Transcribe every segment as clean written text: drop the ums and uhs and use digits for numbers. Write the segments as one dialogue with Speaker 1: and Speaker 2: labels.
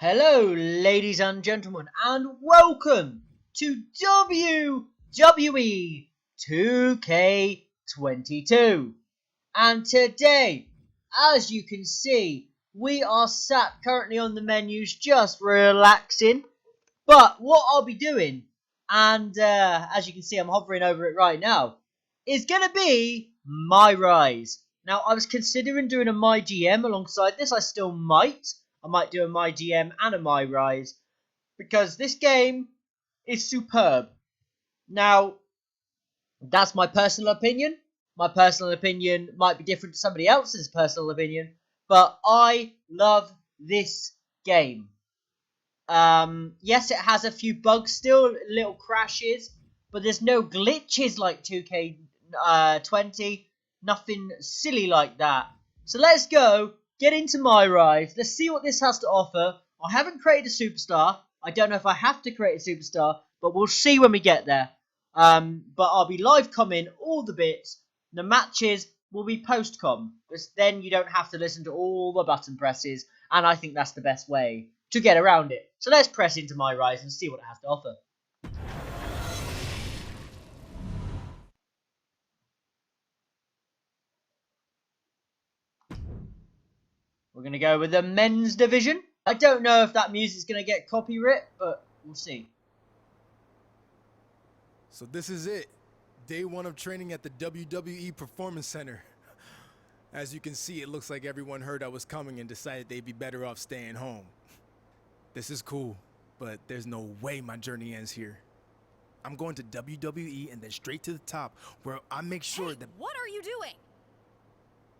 Speaker 1: Hello, ladies and gentlemen, and welcome to WWE 2K22. And today, as you can see, we are sat currently on the menus just relaxing. But what I'll be doing, and as you can see, I'm hovering over it right now, is going to be MyRise. Now, I was considering doing a MyGM alongside this. I still might. I might do a MyGM and a MyRise because this game is superb. Now, that's my personal opinion. My personal opinion might be different to somebody else's personal opinion, but I love this game. Yes, it has a few bugs still, little crashes, but there's no glitches like 2K20, nothing silly like that. So let's go, get into MyRise, let's see what this has to offer. I haven't created a superstar. I don't know if I have to create a superstar, but we'll see when we get there. But I'll be live comming all the bits. The matches will be post-com, because then you don't have to listen to all the button presses, and I think that's the best way to get around it. So let's press into MyRise and see what it has to offer. We're going to go with the men's division. I don't know if that music's going to get copyright, but we'll see.
Speaker 2: So this is it. Day one of training at the WWE Performance Center. As you can see, it looks like everyone heard I was coming and decided they'd be better off staying home. This is cool, but there's no way my journey ends here. I'm going to WWE and then straight to the top, where I make sure that...
Speaker 3: What are you doing?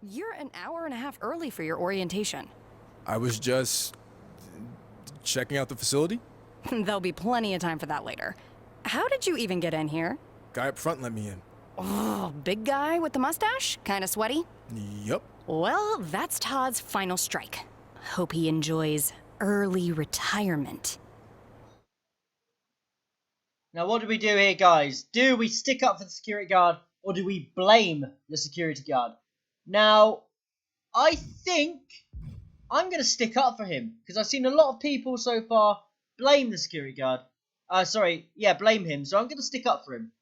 Speaker 3: You're an hour and a half early for your orientation.
Speaker 2: I was just... checking out the facility?
Speaker 3: There'll be plenty of time for that later. How did you even get in here?
Speaker 2: Guy up front let me in.
Speaker 3: Oh, big guy with the mustache? Kinda sweaty?
Speaker 2: Yup.
Speaker 3: Well, that's Todd's final strike. Hope he enjoys early retirement.
Speaker 1: Now, what do we do here, guys? Do we stick up for the security guard, or do we blame the security guard? Now, I think I'm going to stick up for him, because I've seen a lot of people so far blame the security guard. Blame him, so I'm going to stick up for him.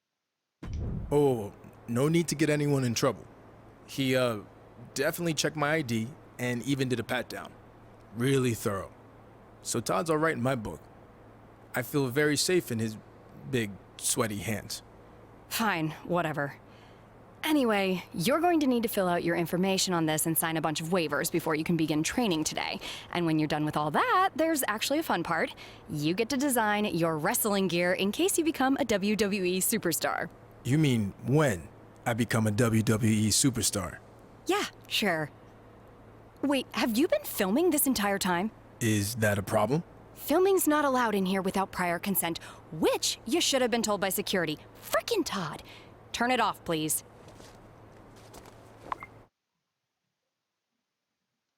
Speaker 2: Oh, no need to get anyone in trouble. He, definitely checked my ID and even did a pat-down. Really thorough. So Todd's all right in my book. I feel very safe in his big, sweaty hands.
Speaker 3: Fine, whatever. Anyway, you're going to need to fill out your information on this and sign a bunch of waivers before you can begin training today. And when you're done with all that, there's actually a fun part. You get to design your wrestling gear in case you become a WWE superstar.
Speaker 2: You mean when I become a WWE superstar?
Speaker 3: Yeah, sure. Wait, have you been filming this entire time?
Speaker 2: Is that a problem?
Speaker 3: Filming's not allowed in here without prior consent, which you should have been told by security. Frickin' Todd. Turn it off, please.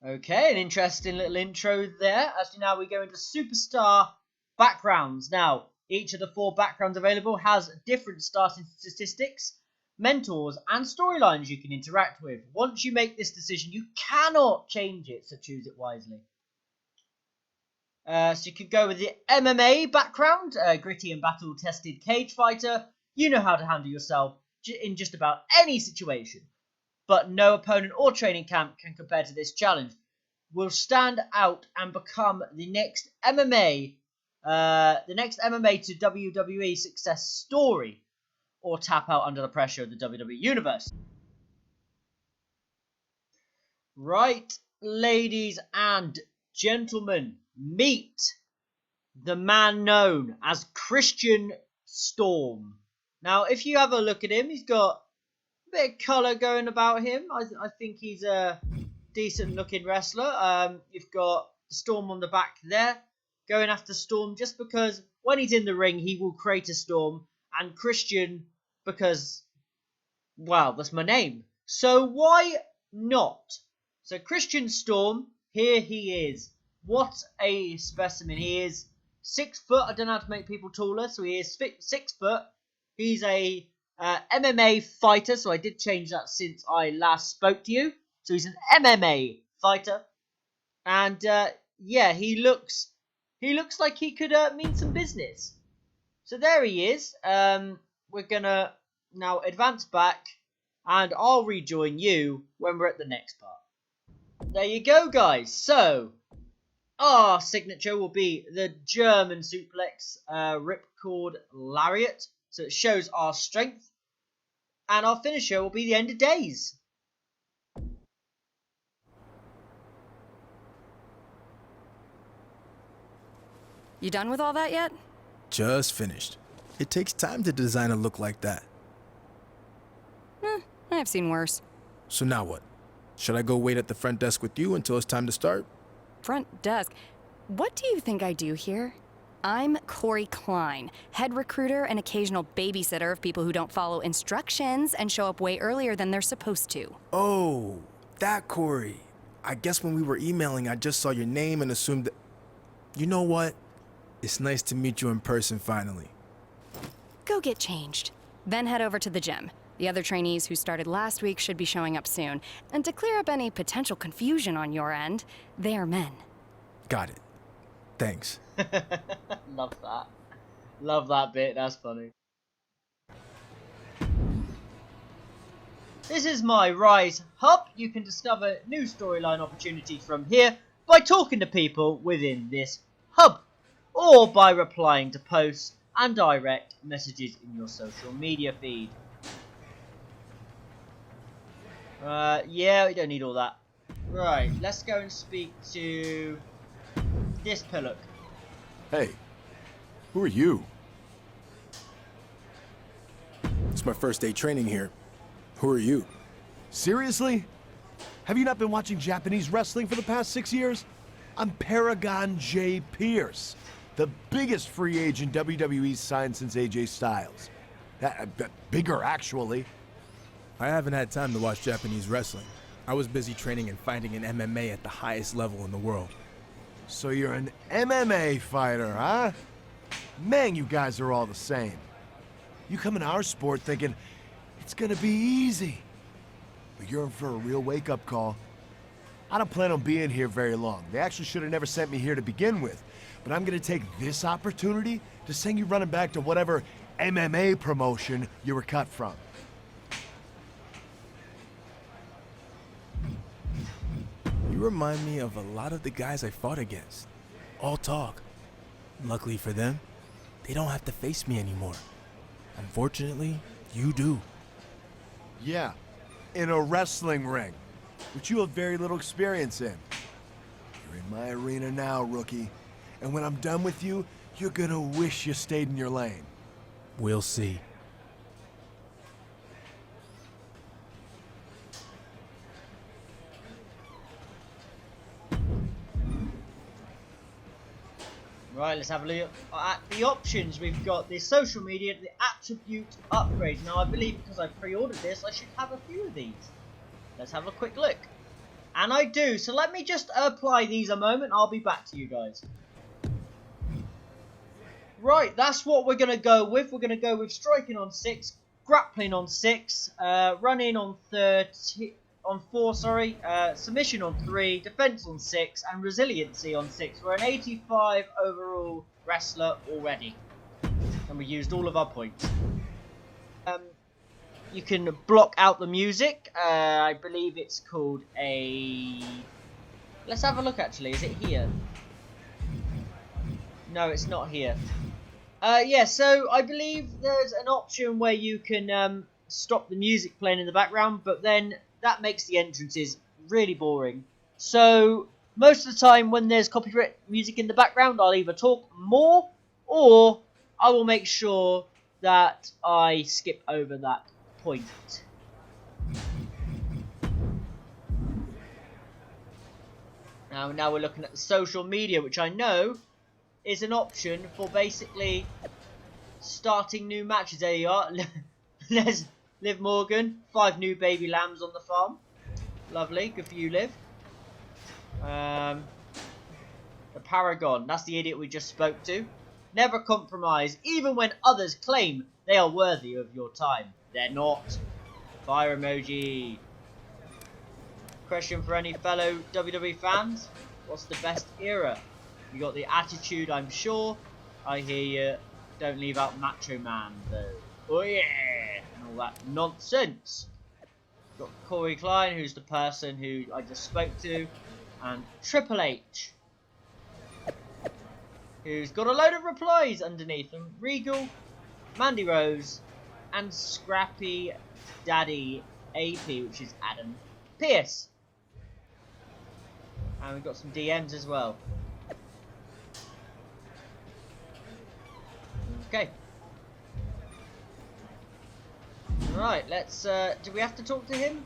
Speaker 1: Okay, an interesting little intro there. As now we go into superstar backgrounds. Now, each of the 4 backgrounds available has different starting statistics, mentors, and storylines you can interact with. Once you make this decision, you cannot change it, so choose it wisely. So you could go with the MMA background, gritty and battle-tested cage fighter. You know how to handle yourself in just about any situation. But no opponent or training camp can compare to this challenge. Will stand out and become the next MMA to WWE success story, or tap out under the pressure of the WWE Universe. Right, ladies and gentlemen, meet the man known as Christian Storm. Now, if you have a look at him, he's got a bit of colour going about him. I think he's a decent looking wrestler. You've got Storm on the back there, going after Storm just because when he's in the ring, he will create a storm. And Christian, because, well, that's my name. So why not? So Christian Storm, here he is. What a specimen. He is 6 foot. I don't know how to make people taller, so he is 6 foot. He's a MMA fighter, so I did change that since I last spoke to you. So he's an MMA fighter. And, yeah, he looks he looks like he could mean some business. So there he is. We're gonna now advance back, and I'll rejoin you when we're at the next part. There you go, guys. So our signature will be the German suplex ripcord lariat. So it shows our strength. And our finisher will be the end of days.
Speaker 3: You done with all that yet?
Speaker 2: Just finished. It takes time to design a look like that.
Speaker 3: I've seen worse.
Speaker 2: So now what? Should I go wait at the front desk with you until it's time to start?
Speaker 3: Front desk. What do you think I do here? I'm Corey Klein, head recruiter and occasional babysitter of people who don't follow instructions and show up way earlier than they're supposed to.
Speaker 2: Oh, that Corey. I guess when we were emailing, I just saw your name and assumed that... You know what? It's nice to meet you in person finally.
Speaker 3: Go get changed. Then head over to the gym. The other trainees who started last week should be showing up soon. And to clear up any potential confusion on your end, they are men.
Speaker 2: Got it. Thanks.
Speaker 1: Love that. Love that bit. That's funny. This is MyRise Hub. You can discover new storyline opportunities from here by talking to people within this hub, or by replying to posts and direct messages in your social media feed. Yeah, we don't need all that. Right, let's go and speak to this pillock.
Speaker 4: Hey, who are you?
Speaker 2: It's my first day training here. Who are you?
Speaker 4: Seriously? Have you not been watching Japanese wrestling for the past 6 years? I'm Paragon J. Pierce, the biggest free agent WWE's signed since AJ Styles. Bigger, actually.
Speaker 2: I haven't had time to watch Japanese wrestling. I was busy training and fighting in MMA at the highest level in the world.
Speaker 4: So you're an MMA fighter, huh? Man, you guys are all the same. You come in our sport thinking it's gonna be easy. But you're in for a real wake-up call. I don't plan on being here very long. They actually should have never sent me here to begin with. But I'm gonna take this opportunity to send you running back to whatever MMA promotion you were cut from.
Speaker 2: You remind me of a lot of the guys I fought against. All talk. Luckily for them, they don't have to face me anymore. Unfortunately, you do.
Speaker 4: Yeah, in a wrestling ring, which you have very little experience in. You're in my arena now, rookie. And when I'm done with you, you're gonna wish you stayed in your lane.
Speaker 2: We'll see.
Speaker 1: Right, let's have a look at the options. We've got the social media, the attribute upgrades. Now, I believe because I pre-ordered this, I should have a few of these. Let's have a quick look. And I do. So let me just apply these a moment. I'll be back to you guys. Right, that's what we're going to go with. We're going to go with striking on 6, grappling on 6, running on 4, submission on 3, defense on 6, and resiliency on 6. We're an 85 overall wrestler already, and we used all of our points. You can block out the music. I believe it's called a... Let's have a look actually. Is it here? No, it's not here. Yeah, so I believe there's an option where you can stop the music playing in the background, but then that makes the entrances really boring. So most of the time when there's copyright music in the background, I'll either talk more or I will make sure that I skip over that point. Now we're looking at the social media, which I know is an option for basically starting new matches. There you are. There's Liv Morgan, 5 new baby lambs on the farm. Lovely, good for you, Liv. The Paragon, that's the idiot we just spoke to. Never compromise, even when others claim they are worthy of your time. They're not. Fire emoji. Question for any fellow WWE fans. What's the best era? You got the attitude, I'm sure. I hear you. Don't leave out Macho Man, though. Oh yeah! And all that nonsense. Got Corey Klein, who's the person who I just spoke to. And Triple H, who's got a load of replies underneath them. Regal, Mandy Rose, and Scrappy Daddy AP, which is Adam Pearce. And we've got some DMs as well. Okay. Right, let's, do we have to talk to him?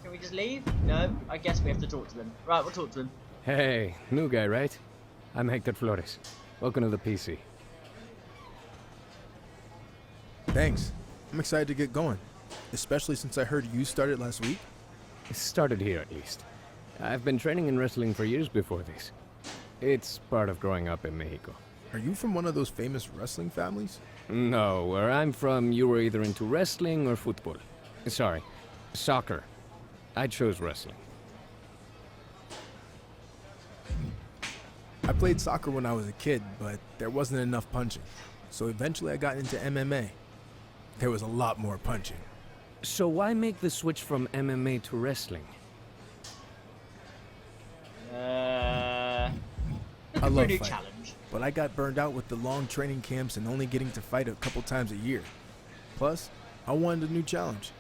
Speaker 1: Can we just leave? No, I guess we have to talk to them. Right, we'll talk to him.
Speaker 5: Hey, new guy, right? I'm Hector Flores. Welcome to the PC.
Speaker 2: Thanks. I'm excited to get going, especially since I heard you started last week.
Speaker 5: It started here, at least. I've been training in wrestling for years before this. It's part of growing up in Mexico.
Speaker 2: Are you from one of those famous wrestling families?
Speaker 5: No, where I'm from, you were either into wrestling or football. Sorry, soccer. I chose wrestling.
Speaker 2: I played soccer when I was a kid, but there wasn't enough punching. So eventually I got into MMA. There was a lot more punching.
Speaker 5: So why make the switch from MMA to wrestling?
Speaker 2: I love
Speaker 1: new
Speaker 2: fighting,
Speaker 1: challenge.
Speaker 2: but I got burned out with the long training camps and only getting to fight a couple times a year. Plus, I wanted a new challenge.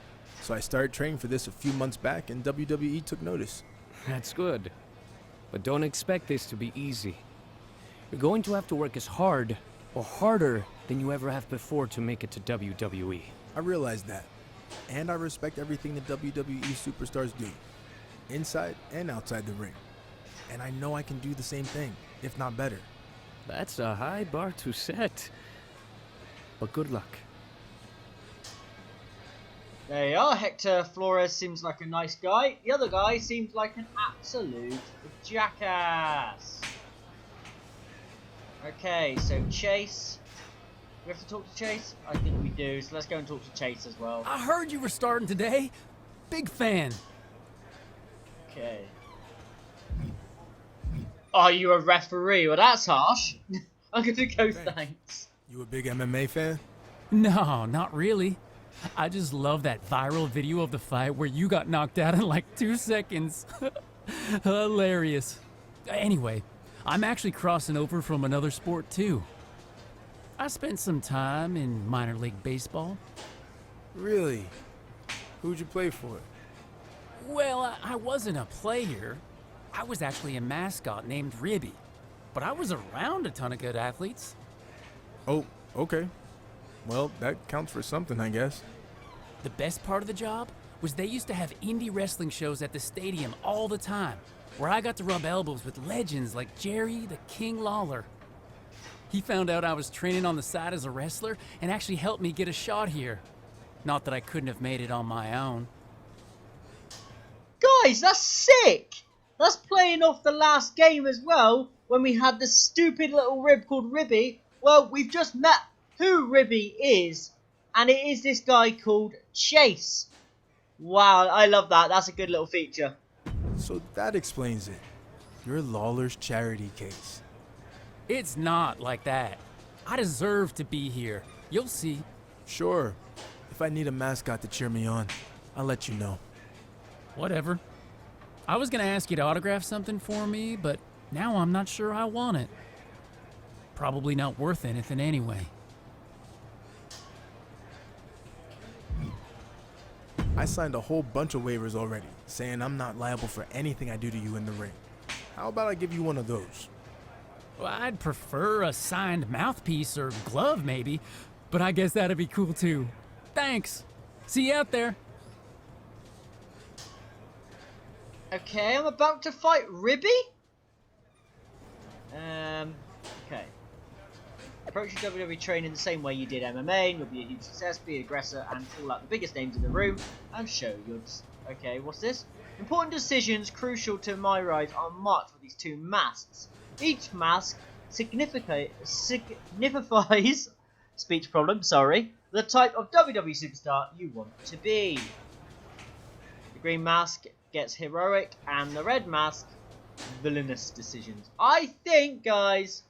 Speaker 2: So I started training for this a few months back and WWE took notice.
Speaker 5: That's good. But don't expect this to be easy. You're going to have to work as hard or harder than you ever have before to make it to WWE.
Speaker 2: I realize that. And I respect everything the WWE superstars do, inside and outside the ring. And I know I can do the same thing, if not better.
Speaker 5: That's a high bar to set. But good luck.
Speaker 1: There you are. Hector Flores seems like a nice guy. The other guy seems like an absolute jackass. Okay, so Chase. We have to talk to Chase? I think we do, so let's go and talk to Chase as well.
Speaker 6: I heard you were starting today. Big fan.
Speaker 1: Okay. Are you a referee? Well, that's harsh. I'm gonna go thanks.
Speaker 2: You a big MMA fan?
Speaker 6: No, not really. I just love that viral video of the fight where you got knocked out in like 2 seconds. Hilarious. Anyway, I'm actually crossing over from another sport too. I spent some time in minor league baseball.
Speaker 2: Really? Who'd you play for?
Speaker 6: Well, I wasn't a player. I was actually a mascot named Ribbie. But I was around a ton of good athletes.
Speaker 2: Oh, okay. Well, that counts for something, I guess.
Speaker 6: The best part of the job was they used to have indie wrestling shows at the stadium all the time, where I got to rub elbows with legends like Jerry the King Lawler. He found out I was training on the side as a wrestler and actually helped me get a shot here. Not that I couldn't have made it on my own.
Speaker 1: Guys, that's sick! That's playing off the last game as well, when we had the stupid little rib called Ribbie. Well, we've just met who Ribbie is, and it is this guy called Chase. Wow, I love that. That's a good little feature.
Speaker 2: So that explains it. You're Lawler's charity case.
Speaker 6: It's not like that. I deserve to be here. You'll see.
Speaker 2: Sure. If I need a mascot to cheer me on, I'll let you know.
Speaker 6: Whatever. I was gonna ask you to autograph something for me, but now I'm not sure I want it. Probably not worth anything anyway.
Speaker 2: I signed a whole bunch of waivers already, saying I'm not liable for anything I do to you in the ring. How about I give you one of those?
Speaker 6: Well, I'd prefer a signed mouthpiece or glove maybe, but I guess that'd be cool too. Thanks. See you out there.
Speaker 1: Okay, I'm about to fight Ribbie? Okay. Approach your WWE training the same way you did MMA, and you'll be a huge success, be an aggressor, and call out the biggest names in the room, and show your... Okay, what's this? Important decisions crucial to MyRise are marked with these 2 masks. Each mask signifies speech problem, sorry, the type of WWE superstar you want to be. The green mask gets heroic, and the red mask villainous decisions. I think, guys,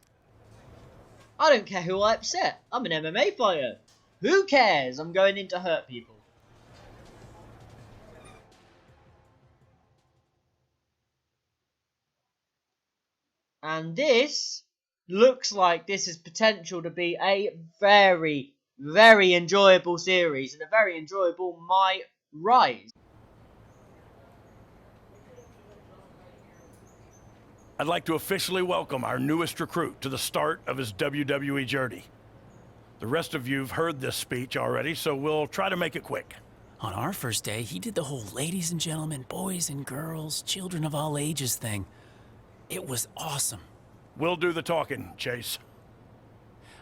Speaker 1: I don't care who I upset. I'm an MMA fighter. Who cares? I'm going in to hurt people. And this looks like this has potential to be a very, very enjoyable series and a very enjoyable MyRise.
Speaker 7: I'd like to officially welcome our newest recruit to the start of his WWE journey. The rest of you have heard this speech already, so we'll try to make it quick.
Speaker 6: On our first day, he did the whole ladies and gentlemen, boys and girls, children of all ages thing. It was awesome.
Speaker 7: We'll do the talking, Chase.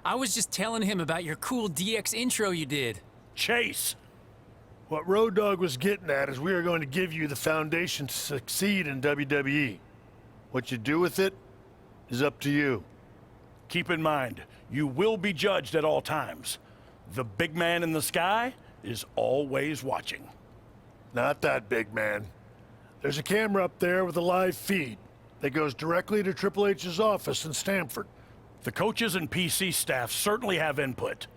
Speaker 6: I was just telling him about your cool DX intro you did.
Speaker 7: Chase!
Speaker 8: What Road Dogg was getting at is we are going to give you the foundation to succeed in WWE. What you do with it is up to you.
Speaker 7: Keep in mind, you will be judged at all times. The big man in the sky is always watching.
Speaker 8: Not that big man. There's a camera up there with a live feed that goes directly to Triple H's office in Stamford.
Speaker 7: The coaches and PC staff certainly have input,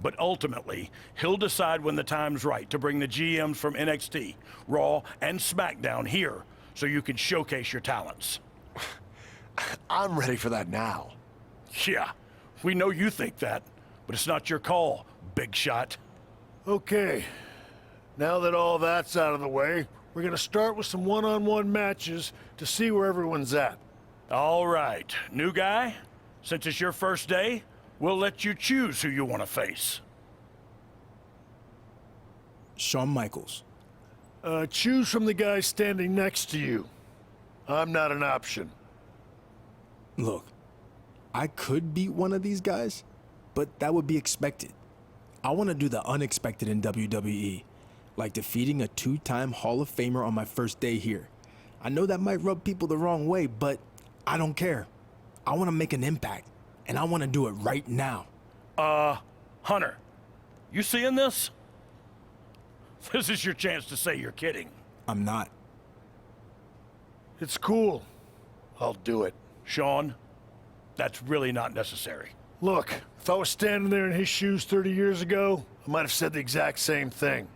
Speaker 7: but ultimately, he'll decide when the time's right to bring the GMs from NXT, Raw, and SmackDown here so you can showcase your talents.
Speaker 4: I'm ready for that now.
Speaker 7: Yeah, we know you think that, but it's not your call, big shot.
Speaker 8: Okay, now that all that's out of the way, we're gonna start with some one-on-one matches to see where everyone's at.
Speaker 7: All right, new guy, since it's your first day, we'll let you choose who you want to face.
Speaker 2: Shawn Michaels.
Speaker 8: Choose from the guy standing next to you. I'm not an option.
Speaker 2: Look, I could beat one of these guys, but that would be expected. I want to do the unexpected in WWE, like defeating a two-time Hall of Famer on my first day here. I know that might rub people the wrong way, but I don't care. I want to make an impact, and I want to do it right now.
Speaker 7: Hunter, you seeing this? This is your chance to say you're kidding.
Speaker 2: I'm not.
Speaker 8: It's cool. I'll do it.
Speaker 7: Shawn, that's really not necessary.
Speaker 8: Look, if I was standing there in his shoes 30 years ago, I might have said the exact same thing.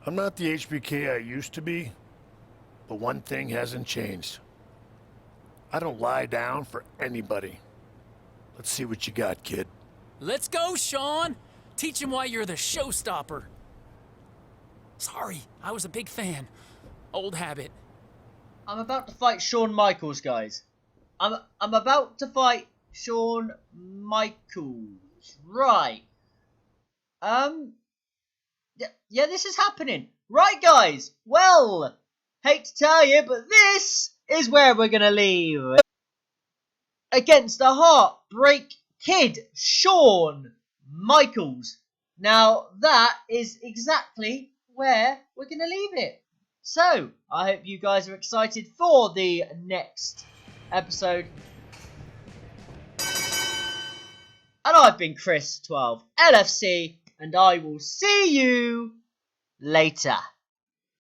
Speaker 8: I'm not the HBK I used to be, but one thing hasn't changed. I don't lie down for anybody. Let's see what you got, kid.
Speaker 6: Let's go, Shawn! Teach him why you're the showstopper. Sorry, I was a big fan. Old habit.
Speaker 1: I'm about to fight Shawn Michaels, guys. I'm about to fight Shawn Michaels. Right. Yeah, this is happening. Right, guys. Well, hate to tell you, but this is where we're going to leave. Against the Heartbreak Kid, Shawn Michaels. Now, that is exactly where we're going to leave it. So, I hope you guys are excited for the next episode. And I've been Chris12 LFC, and I will see you later.